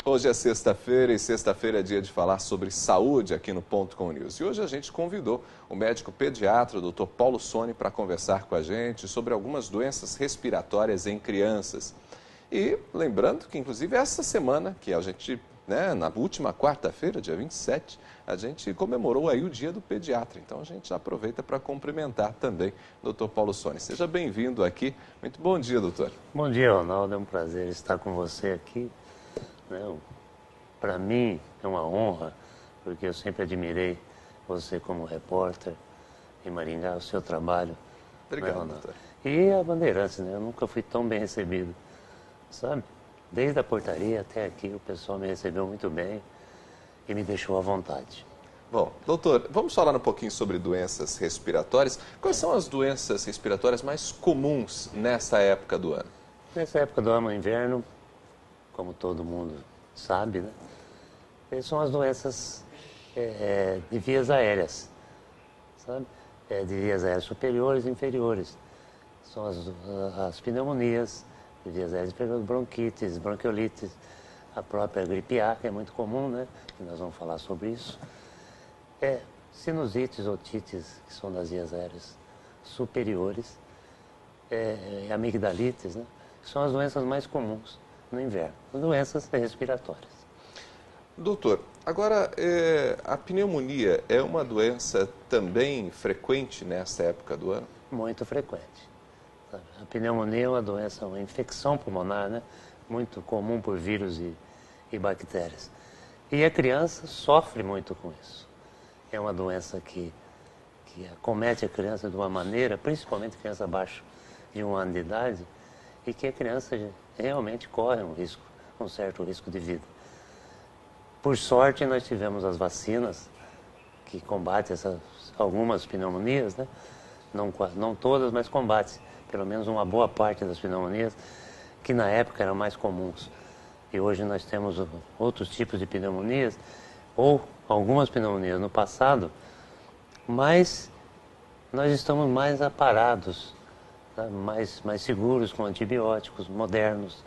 Hoje é sexta-feira e sexta-feira é dia de falar sobre saúde aqui no Ponto Com News. E hoje a gente convidou o médico pediatra, o Dr. Paulo Soni, para conversar com a gente sobre algumas doenças respiratórias em crianças. E lembrando que, inclusive, essa semana, que a gente, na última quarta-feira, dia 27, a gente comemorou aí o Dia do Pediatra. Então a gente já aproveita para cumprimentar também o Dr. Paulo Soni. Seja bem-vindo aqui. Muito bom dia, doutor. Bom dia, Ronaldo. É um prazer estar com você aqui. Para mim é uma honra, porque eu sempre admirei você como repórter em Maringá, o seu trabalho. Obrigado, doutor. E a Bandeirantes, eu nunca fui tão bem recebido, sabe? Desde a portaria até aqui, o pessoal me recebeu muito bem e me deixou à vontade. Bom, doutor, vamos falar um pouquinho sobre doenças respiratórias. Quais são as doenças respiratórias mais comuns nessa época do ano? Nessa época do ano, inverno, como todo mundo sabe, são as doenças de vias aéreas, sabe? De vias aéreas superiores e inferiores. São as pneumonias de vias aéreas superiores, bronquites, bronquiolites, a própria gripe A, que é muito comum, que nós vamos falar sobre isso. Sinusites, otites, que são das vias aéreas superiores, amigdalites, que são as doenças mais comuns no inverno, doenças respiratórias. Doutor, agora a pneumonia é uma doença também frequente nessa época do ano? Muito frequente. A pneumonia é uma doença, uma infecção pulmonar, muito comum por vírus e bactérias. E a criança sofre muito com isso. É uma doença que acomete a criança de uma maneira, principalmente criança abaixo de 1 ano de idade, e que a criança realmente corre um certo risco de vida. Por sorte, nós tivemos as vacinas que combatem algumas pneumonias, não todas, mas combatem pelo menos uma boa parte das pneumonias, que na época eram mais comuns. E hoje nós temos outros tipos de pneumonias, ou algumas pneumonias no passado, mas nós estamos mais aparados, mais seguros com antibióticos modernos.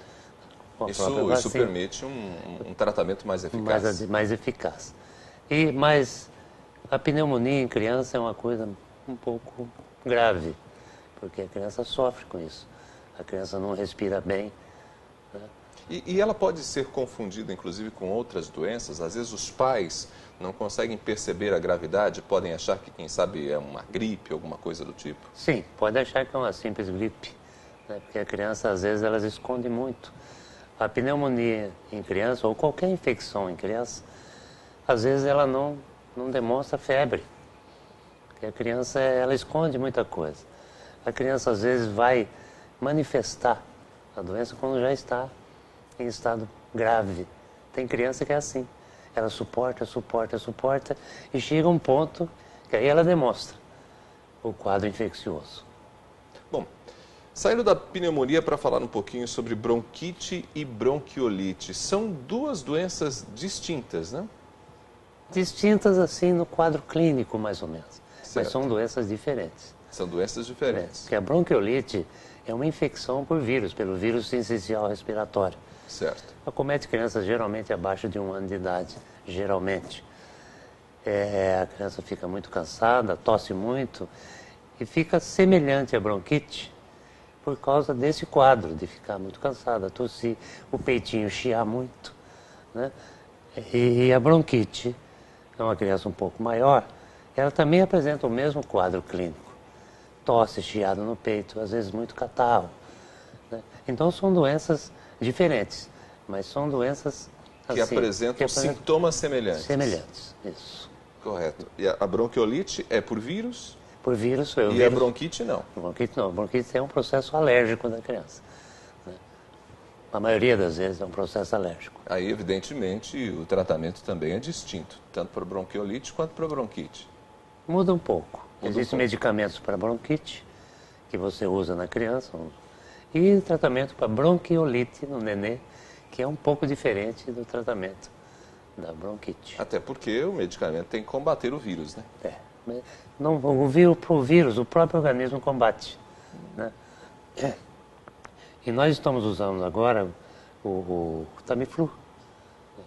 Com a própria vacina. Isso permite um tratamento mais eficaz. Mais eficaz. Mas a pneumonia em criança é uma coisa um pouco grave, porque a criança sofre com isso. A criança não respira bem. E ela pode ser confundida, inclusive, com outras doenças? Às vezes os pais não conseguem perceber a gravidade, podem achar que, quem sabe, é uma gripe, alguma coisa do tipo? Sim, pode achar que é uma simples gripe, porque a criança, às vezes, elas esconde muito. A pneumonia em criança, ou qualquer infecção em criança, às vezes ela não demonstra febre, porque a criança ela esconde muita coisa. A criança, às vezes, vai manifestar a doença quando já está em estado grave. Tem criança que é assim. Ela suporta e chega um ponto que aí ela demonstra o quadro infeccioso. Bom, saindo da pneumonia para falar um pouquinho sobre bronquite e bronquiolite. São duas doenças distintas, né? Distintas assim no quadro clínico, mais ou menos. Certo. Mas são doenças diferentes. São doenças diferentes. Porque a bronquiolite é uma infecção por vírus, pelo vírus sincicial respiratório. Certo. Acomete crianças geralmente abaixo de 1 ano de idade, geralmente. A criança fica muito cansada, tosse muito e fica semelhante à bronquite por causa desse quadro de ficar muito cansada, tossir, o peitinho chiar muito. E a bronquite, é uma criança um pouco maior, ela também apresenta o mesmo quadro clínico. Tosse, chiado no peito, às vezes muito catarro. Então são doenças diferentes, mas são doenças que apresentam sintomas semelhantes. Semelhantes, isso. Correto. E a bronquiolite é por vírus? Por vírus. E a bronquite não? A bronquite não. A bronquite é um processo alérgico da criança. A maioria das vezes é um processo alérgico. Aí, evidentemente, o tratamento também é distinto, tanto para bronquiolite quanto para bronquite. Muda um pouco. Existem medicamentos para bronquite, que você usa na criança, e tratamento para bronquiolite no nenê, que é um pouco diferente do tratamento da bronquite. Até porque o medicamento tem que combater o vírus, né? O vírus, o próprio organismo combate. E nós estamos usando agora o Tamiflu,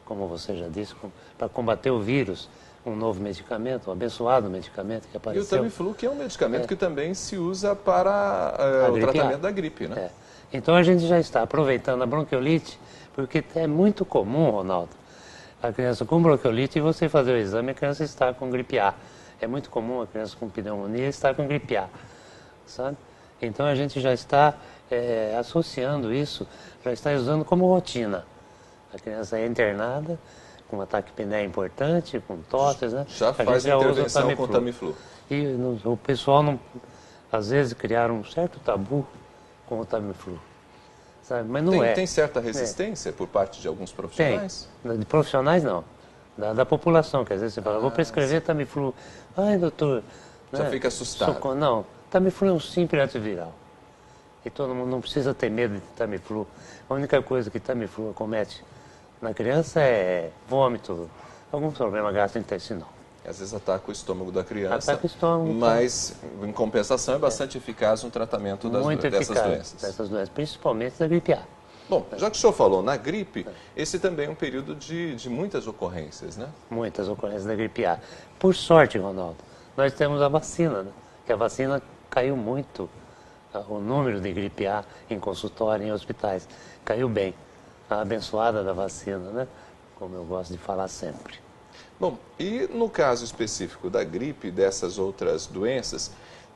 como você já disse, para combater o vírus, um novo medicamento, um abençoado medicamento que apareceu. E o Tamiflu, que é um medicamento que também se usa para o tratamento da gripe, né? Então a gente já está aproveitando a bronquiolite, porque é muito comum, Ronaldo, a criança com bronquiolite e você fazer o exame, a criança está com gripe A. É muito comum a criança com pneumonia estar com gripe A, sabe? Então a gente já está associando isso, já está usando como rotina. A criança é internada com um ataque pneumonia importante, com tosses, né? Já faz a intervenção com o Tamiflu. E o pessoal, não, às vezes, criaram um certo tabu com o Tamiflu. Sabe? Mas não Tem certa resistência por parte de alguns profissionais? Tem. De profissionais, não. Da população, que às vezes você fala, vou prescrever Tamiflu. Ai, doutor... Já fica assustado. Não, Tamiflu é um simples antiviral. E todo mundo não precisa ter medo de Tamiflu. A única coisa que Tamiflu acomete na criança é vômito, algum problema gastrointestinal. Às vezes ataca o estômago da criança, ataca o estômago, mas em compensação é bastante eficaz no tratamento dessas doenças. Dessas doenças, principalmente da gripe A. Bom, já que o senhor falou na gripe, esse também é um período de muitas ocorrências, né? Muitas ocorrências da gripe A. Por sorte, Ronaldo, nós temos a vacina, né? Que a vacina caiu muito, o número de gripe A em consultório, em hospitais, caiu bem. A abençoada da vacina, né? Como eu gosto de falar sempre. Bom, e no caso específico da gripe e dessas outras doenças,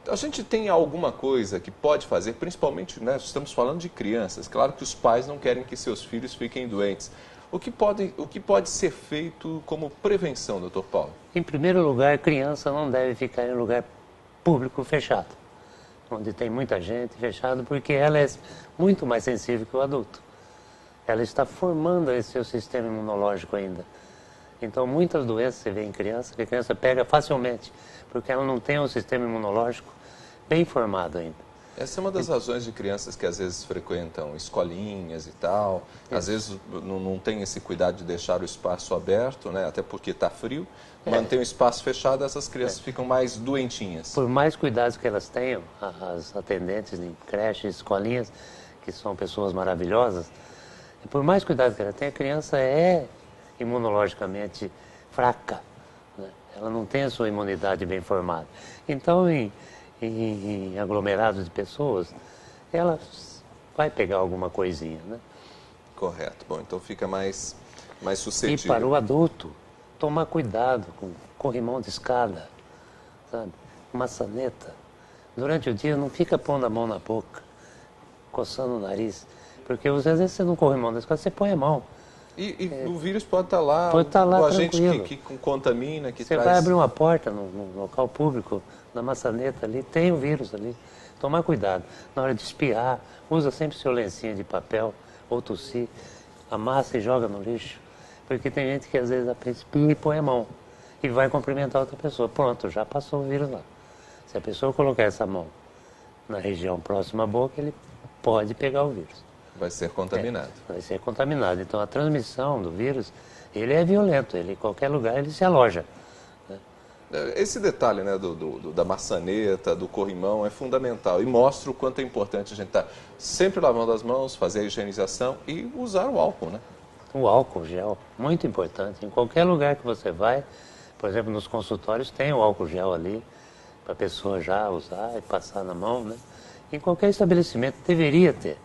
a gente tem alguma coisa que pode fazer, principalmente, né, estamos falando de crianças, claro que os pais não querem que seus filhos fiquem doentes. O que pode ser feito como prevenção, doutor Paulo? Em primeiro lugar, a criança não deve ficar em lugar público fechado, onde tem muita gente fechado, porque ela é muito mais sensível que o adulto. Ela está formando esse seu sistema imunológico ainda. Então, muitas doenças você vê em criança, que a criança pega facilmente, porque ela não tem um sistema imunológico bem formado ainda. Essa é uma das razões de crianças que às vezes frequentam escolinhas e tal, às vezes não tem esse cuidado de deixar o espaço aberto, né? Até porque está frio, mantém o espaço fechado, essas crianças ficam mais doentinhas. Por mais cuidados que elas tenham, as atendentes em creches, escolinhas, que são pessoas maravilhosas, por mais cuidado que ela tenha, a criança é imunologicamente fraca, né? Ela não tem a sua imunidade bem formada. Então, em aglomerados de pessoas, ela vai pegar alguma coisinha, né? Correto. Bom, então fica mais suscetível. E para o adulto, tomar cuidado com corrimão de escada, sabe? Maçaneta. Durante o dia, não fica pondo a mão na boca, coçando o nariz. Porque às vezes você não corre mão da escada, você põe a mão. E o vírus pode estar lá, o agente que contamina, que você traz... vai abrir uma porta no local público, na maçaneta ali, tem o vírus ali. Tomar cuidado. Na hora de espirrar, usa sempre seu lencinho de papel ou tossir, amassa e joga no lixo. Porque tem gente que às vezes espirra e põe a mão e vai cumprimentar outra pessoa. Pronto, já passou o vírus lá. Se a pessoa colocar essa mão na região próxima à boca, ele pode pegar o vírus. Vai ser contaminado. Vai ser contaminado. Então, a transmissão do vírus, ele é violento. Ele, em qualquer lugar, ele se aloja. Né? Esse detalhe, né, da maçaneta, do corrimão, é fundamental. E mostra o quanto é importante a gente estar sempre lavando as mãos, fazer a higienização e usar o álcool, né? O álcool gel, muito importante. Em qualquer lugar que você vai, por exemplo, nos consultórios, tem o álcool gel ali, para a pessoa já usar e passar na mão, né? Em qualquer estabelecimento deveria ter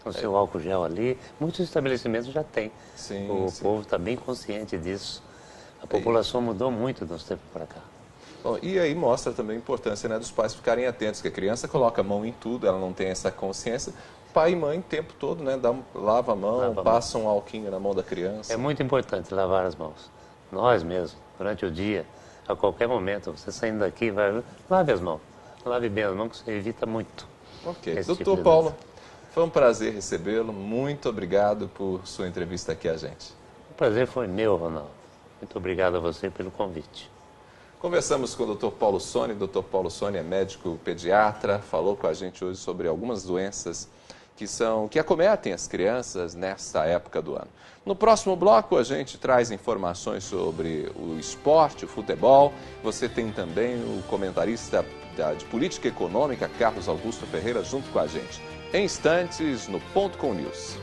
o seu álcool gel ali. Muitos estabelecimentos já têm. Sim, o povo está bem consciente disso. A população mudou muito de uns tempos para cá. Bom, e aí mostra também a importância, né, dos pais ficarem atentos, que a criança coloca a mão em tudo, ela não tem essa consciência. Pai e mãe o tempo todo, né, lava a mão, passa um alquinho na mão da criança. É muito importante lavar as mãos. Nós mesmos, durante o dia, a qualquer momento, você saindo daqui, lave as mãos. Lave bem as mãos, que você evita muito. Ok. Doutor Paulo, foi um prazer recebê-lo. Muito obrigado por sua entrevista aqui a gente. O prazer foi meu, Ronaldo. Muito obrigado a você pelo convite. Conversamos com o Dr. Paulo Soni. O Dr. Paulo Soni é médico pediatra, falou com a gente hoje sobre algumas doenças que acometem as crianças nesta época do ano. No próximo bloco a gente traz informações sobre o esporte, o futebol. Você tem também o comentarista de política econômica, Carlos Augusto Ferreira, junto com a gente. Em instantes, no Ponto com News.